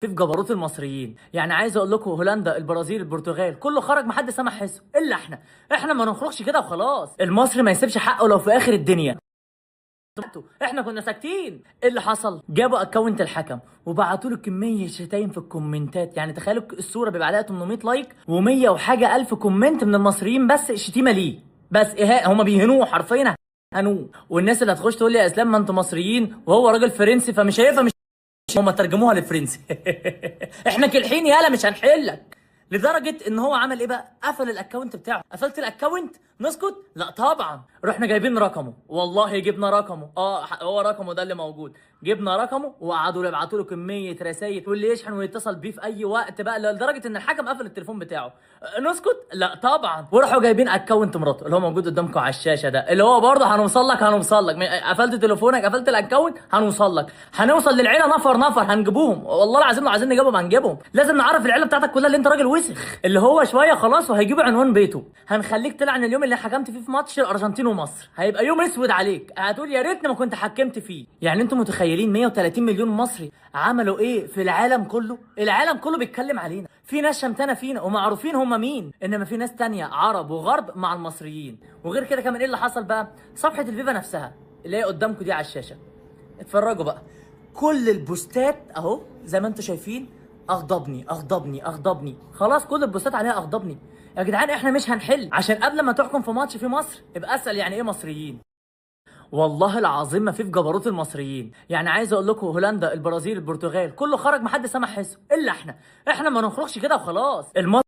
في جبروت المصريين. يعني عايز اقول لكم هولندا، البرازيل، البرتغال، كله خرج ما حد سمع حسه الا احنا ما نخرجش كده وخلاص. المصري ما يسيبش حقه لو في اخر الدنيا. احنا كنا ساكتين. ايه اللي حصل؟ جابوا اكونت الحكم وبعتوا له كميه شتايم في الكومنتات. يعني تخيلوا الصوره بيبقى عليها 800 لايك و100 وحاجه الف كومنت من المصريين بس شتيمه ليه، بس ايهاء. هما بيهنوه حرفيا، هنوه. والناس اللي هتخش تقول لي يا اسلام ما انتوا مصريين وهو راجل فرنسي فمش هيفهم. هما ترجموها للفرنسي. احنا كالحين يالا مش هنحلك. لدرجه ان هو عمل ايه بقى؟ قفل الاكونت بتاعه. قفلت الاكونت نسكت؟ لا طبعا. رحنا جايبين رقمه، والله جبنا رقمه. هو رقمه ده اللي موجود. جبنا رقمه وقعدوا يبعتوا له كميه رسائل واللي يشحن ويتصل بيه في اي وقت بقى، لدرجه ان الحكم قفل التليفون بتاعه. نسكت؟ لا طبعا. وراحوا جايبين اكونت مراته اللي هو موجود قدامكم على الشاشه ده، اللي هو برضه هنوصل لك. قفلت تليفونك، قفلت الاكونت، هنوصل لك. هنوصل للعيله نفر نفر هنجيبوهم. والله العظيم لو عايزين نجيبهم هنجيبهم. لازم نعرف العيله بتاعتك كلها اللي انت راجل وسخ، اللي هو شويه خلاص وهيجيبوا عنوان بيته. هنخليك تلعن اليوم اللي حكمت فيه في ماتش الارجنتين ومصر. هيبقى يوم اسود عليك. هتقول يا ريتني ما كنت حكمت فيه. يعني انتوا متخيلين 130 مليون مصري عملوا ايه في العالم كله؟ العالم كله بيتكلم علينا. في ناس شمتانه فينا ومعروفين هم مين، انما في ناس تانية عرب وغرب مع المصريين. وغير كده كمان ايه اللي حصل بقى؟ صفحه الفيفا نفسها اللي هي قدامكم دي على الشاشه، اتفرجوا بقى. كل البوستات اهو زي ما انتم شايفين، اغضبني اغضبني اغضبني. خلاص كل البوستات عليها اغضبني. يا جدعان احنا مش هنحل. عشان قبل ما تحكم في ماتش في مصر ابقى اسال يعني ايه مصريين. والله العظيم ما في جبروت المصريين. يعني عايز اقول لكم هولندا، البرازيل، البرتغال، كله خرج ما حد سمع حسه الا احنا ما نخرجش كده وخلاص.